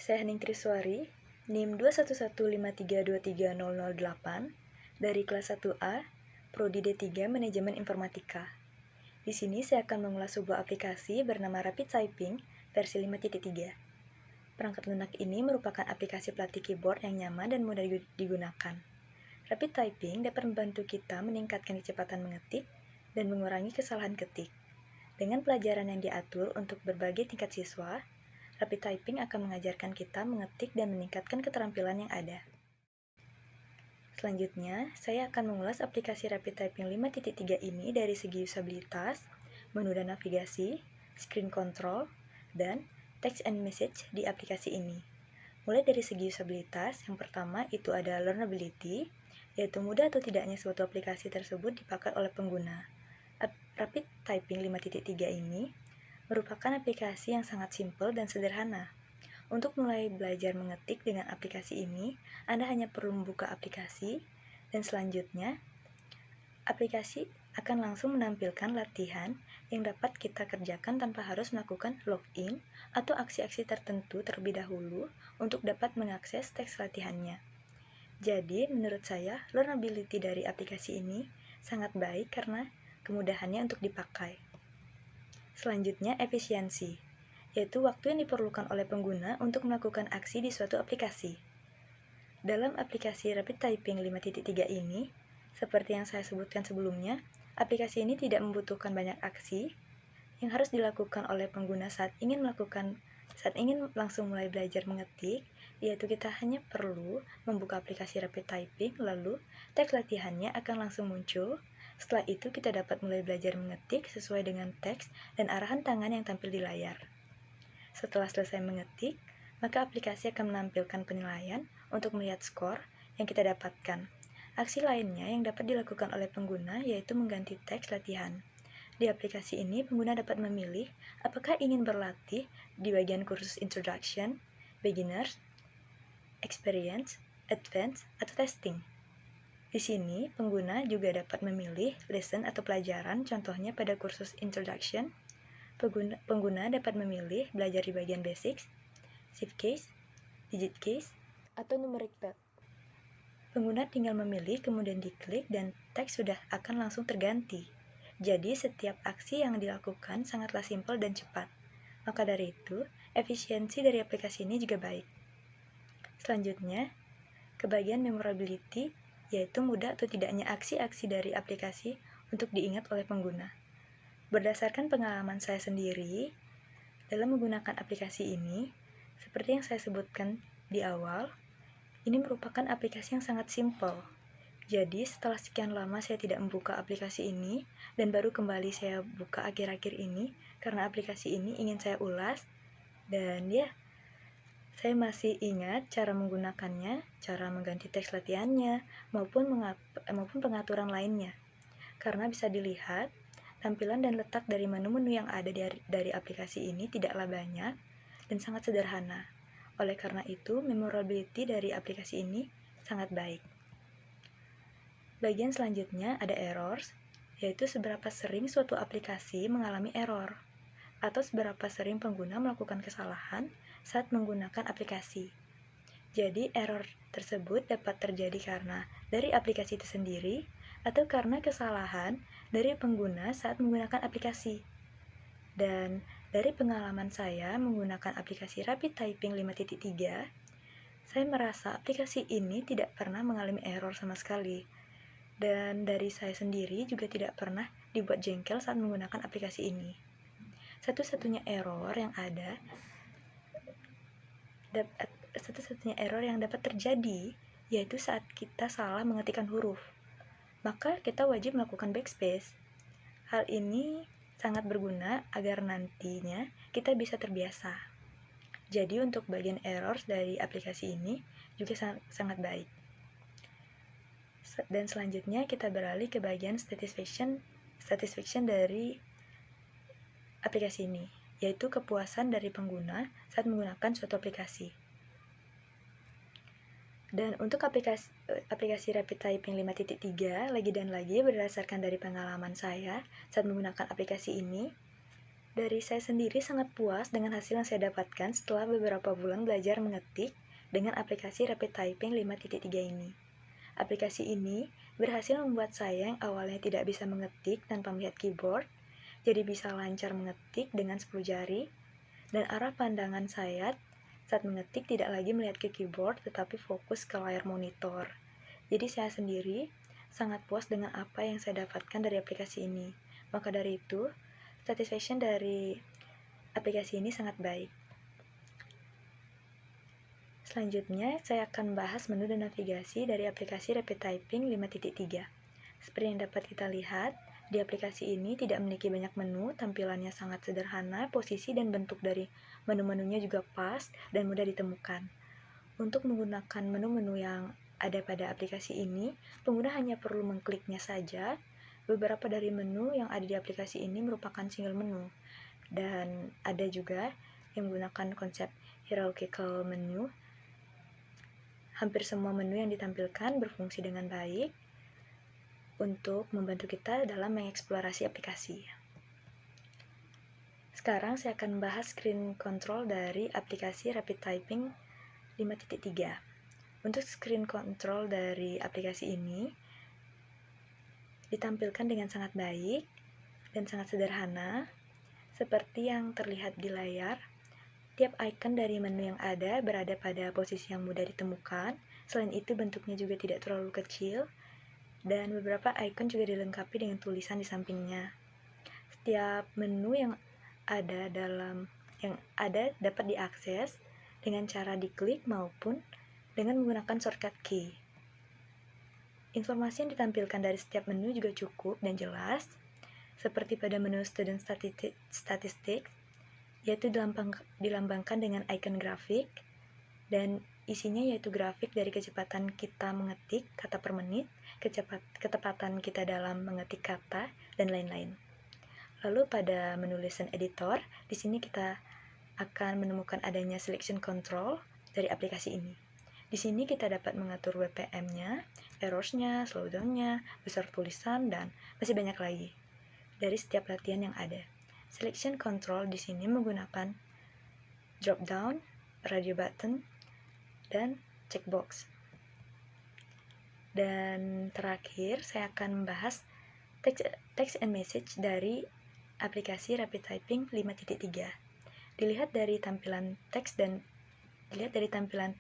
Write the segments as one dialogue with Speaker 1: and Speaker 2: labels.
Speaker 1: Saya Hening Triswari, NIM 21153230008 dari kelas 1A, Prodi D3 Manajemen Informatika. Di sini saya akan mengulas sebuah aplikasi bernama Rapid Typing versi 5.3. Perangkat lunak ini merupakan aplikasi pelatih keyboard yang nyaman dan mudah digunakan. Rapid Typing dapat membantu kita meningkatkan kecepatan mengetik dan mengurangi kesalahan ketik. Dengan pelajaran yang diatur untuk berbagai tingkat siswa, Rapid Typing akan mengajarkan kita mengetik dan meningkatkan keterampilan yang ada. Selanjutnya, saya akan mengulas aplikasi Rapid Typing 5.3 ini dari segi usabilitas, menu dan navigasi, screen control, dan text and message di aplikasi ini. Mulai dari segi usabilitas, yang pertama itu ada learnability, yaitu mudah atau tidaknya suatu aplikasi tersebut dipakai oleh pengguna. Rapid Typing 5.3 ini merupakan aplikasi yang sangat simpel dan sederhana. Untuk mulai belajar mengetik dengan aplikasi ini, Anda hanya perlu membuka aplikasi, dan selanjutnya, aplikasi akan langsung menampilkan latihan yang dapat kita kerjakan tanpa harus melakukan login atau aksi-aksi tertentu terlebih dahulu untuk dapat mengakses teks latihannya. Jadi, menurut saya, learnability dari aplikasi ini sangat baik karena kemudahannya untuk dipakai. Selanjutnya, efisiensi, yaitu waktu yang diperlukan oleh pengguna untuk melakukan aksi di suatu aplikasi. Dalam aplikasi Rapid Typing 5.3 ini, seperti yang saya sebutkan sebelumnya, aplikasi ini tidak membutuhkan banyak aksi yang harus dilakukan oleh pengguna saat ingin langsung mulai belajar mengetik, yaitu kita hanya perlu membuka aplikasi Rapid Typing, lalu teks latihannya akan langsung muncul. Setelah itu kita dapat mulai belajar mengetik sesuai dengan teks dan arahan tangan yang tampil di layar. Setelah selesai mengetik, maka aplikasi akan menampilkan penilaian untuk melihat skor yang kita dapatkan. Aksi lainnya yang dapat dilakukan oleh pengguna yaitu mengganti teks latihan. Di aplikasi ini, pengguna dapat memilih apakah ingin berlatih di bagian kursus Introduction, Beginners, Experience, Advanced, atau Testing. Di sini, pengguna juga dapat memilih lesson atau pelajaran, contohnya pada kursus Introduction, pengguna dapat memilih belajar di bagian Basics, Shift Case, Digit Case, atau Numeric Pad. Pengguna tinggal memilih, kemudian diklik, dan teks sudah akan langsung terganti. Jadi, setiap aksi yang dilakukan sangatlah simpel dan cepat. Maka dari itu, efisiensi dari aplikasi ini juga baik. Selanjutnya, ke bagian memorability, yaitu mudah atau tidaknya aksi-aksi dari aplikasi untuk diingat oleh pengguna. Berdasarkan pengalaman saya sendiri, dalam menggunakan aplikasi ini, seperti yang saya sebutkan di awal, ini merupakan aplikasi yang sangat simpel. Jadi, setelah sekian lama saya tidak membuka aplikasi ini, dan baru kembali saya buka akhir-akhir ini, karena aplikasi ini ingin saya ulas, dan saya masih ingat cara menggunakannya, cara mengganti teks latihannya, maupun pengaturan lainnya. Karena bisa dilihat, tampilan dan letak dari menu-menu yang ada dari aplikasi ini tidaklah banyak dan sangat sederhana. Oleh karena itu, memorability dari aplikasi ini sangat baik. Bagian selanjutnya ada errors, yaitu seberapa sering suatu aplikasi mengalami error, atau seberapa sering pengguna melakukan kesalahan saat menggunakan aplikasi. Jadi, error tersebut dapat terjadi karena dari aplikasi itu sendiri atau karena kesalahan dari pengguna saat menggunakan aplikasi. Dan dari pengalaman saya menggunakan aplikasi Rapid Typing 5.3, saya merasa aplikasi ini tidak pernah mengalami error sama sekali. Dan dari saya sendiri juga tidak pernah dibuat jengkel saat menggunakan aplikasi ini. Satu-satunya error yang dapat terjadi yaitu saat kita salah mengetikkan huruf. Maka kita wajib melakukan backspace. Hal ini sangat berguna agar nantinya kita bisa terbiasa. Jadi untuk bagian errors dari aplikasi ini juga sangat baik. Dan selanjutnya kita beralih ke bagian satisfaction dari aplikasi ini, yaitu kepuasan dari pengguna saat menggunakan suatu aplikasi. Dan untuk aplikasi Rapid Typing 5.3 lagi dan lagi berdasarkan dari pengalaman saya saat menggunakan aplikasi ini, Dari saya sendiri sangat puas dengan hasil yang saya dapatkan setelah beberapa bulan belajar mengetik dengan aplikasi Rapid Typing 5.3 ini. Aplikasi ini berhasil membuat saya yang awalnya tidak bisa mengetik tanpa melihat keyboard, jadi bisa lancar mengetik dengan 10 jari, dan arah pandangan saya saat mengetik tidak lagi melihat ke keyboard tetapi fokus ke layar monitor. Jadi saya sendiri sangat puas dengan apa yang saya dapatkan dari aplikasi ini. Maka dari itu, satisfaction dari aplikasi ini sangat baik. Selanjutnya, saya akan bahas menu dan navigasi dari aplikasi Rapid Typing 5.3. Seperti yang dapat kita lihat, di aplikasi ini tidak memiliki banyak menu, tampilannya sangat sederhana, posisi dan bentuk dari menu-menunya juga pas dan mudah ditemukan. Untuk menggunakan menu-menu yang ada pada aplikasi ini, pengguna hanya perlu mengkliknya saja. Beberapa dari menu yang ada di aplikasi ini merupakan single menu, dan ada juga yang menggunakan konsep hierarchical menu. Hampir semua menu yang ditampilkan berfungsi dengan baik untuk membantu kita dalam mengeksplorasi aplikasi. Sekarang saya akan membahas screen control dari aplikasi Rapid Typing 5.3. Untuk screen control dari aplikasi ini ditampilkan dengan sangat baik dan sangat sederhana, seperti yang terlihat di layar. Tiap icon dari menu yang ada berada pada posisi yang mudah ditemukan. Selain itu, bentuknya juga tidak terlalu kecil, dan beberapa icon juga dilengkapi dengan tulisan di sampingnya. Setiap menu yang ada dapat diakses dengan cara diklik maupun dengan menggunakan shortcut key. Informasi yang ditampilkan dari setiap menu juga cukup dan jelas, seperti pada menu Student Statistics, yaitu dilambangkan dengan icon grafik, dan isinya yaitu grafik dari kecepatan kita mengetik kata per menit, ketepatan kita dalam mengetik kata, dan lain-lain. Lalu pada menu Lesson Editor, di sini kita akan menemukan adanya selection control dari aplikasi ini. Di sini kita dapat mengatur WPM-nya, errors-nya, slowdown-nya, besar tulisan, dan masih banyak lagi dari setiap latihan yang ada. Selection control di sini menggunakan drop down, radio button, dan checkbox. Dan terakhir, saya akan membahas text and message dari aplikasi Rapid Typing 5.3. Dilihat dari tampilan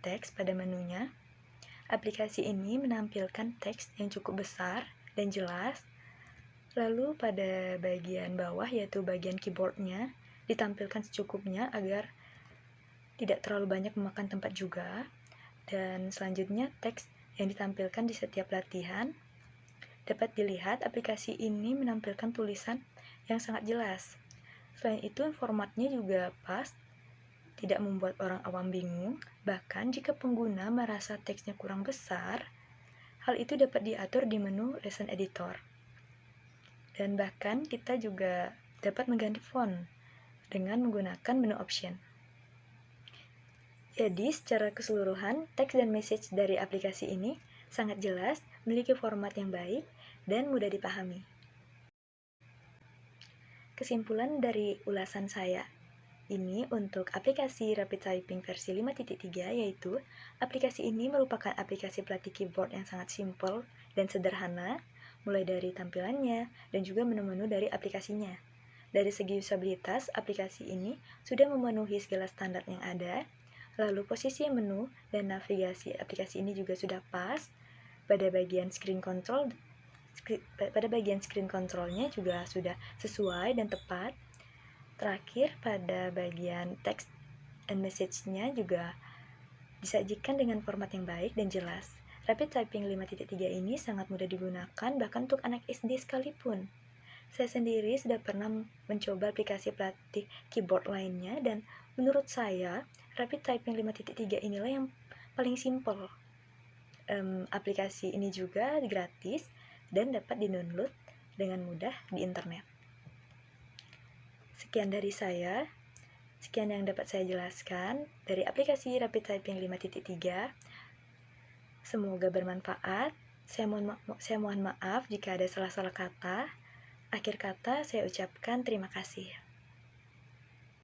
Speaker 1: teks pada menunya, aplikasi ini menampilkan teks yang cukup besar dan jelas. Lalu pada bagian bawah, yaitu bagian keyboardnya, ditampilkan secukupnya agar tidak terlalu banyak memakan tempat juga. Dan selanjutnya, teks yang ditampilkan di setiap latihan. Dapat dilihat aplikasi ini menampilkan tulisan yang sangat jelas. Selain itu, formatnya juga pas, tidak membuat orang awam bingung. Bahkan jika pengguna merasa teksnya kurang besar, hal itu dapat diatur di menu Lesson Editor. Dan bahkan kita juga dapat mengganti font dengan menggunakan menu option. Jadi, secara keseluruhan, teks dan message dari aplikasi ini sangat jelas, memiliki format yang baik, dan mudah dipahami. Kesimpulan dari ulasan saya ini untuk aplikasi Rapid Typing versi 5.3, yaitu aplikasi ini merupakan aplikasi pelatih keyboard yang sangat simpel dan sederhana, mulai dari tampilannya dan juga menu-menu dari aplikasinya. Dari segi usabilitas, aplikasi ini sudah memenuhi segala standar yang ada. Lalu posisi menu dan navigasi aplikasi ini juga sudah pas. Pada bagian screen controlnya juga sudah sesuai dan tepat. Terakhir, pada bagian text and message-nya juga disajikan dengan format yang baik dan jelas. Rapid Typing 5.3 ini sangat mudah digunakan bahkan untuk anak SD sekalipun. Saya sendiri sudah pernah mencoba aplikasi pelatih keyboard lainnya, dan menurut saya Rapid Typing 5.3 inilah yang paling simpel. Aplikasi ini juga gratis dan dapat di-download dengan mudah di internet. Sekian dari saya. Sekian yang dapat saya jelaskan dari aplikasi Rapid Typing 5.3. Semoga bermanfaat. Saya mohon maaf jika ada salah-salah kata. Akhir kata, saya ucapkan terima kasih.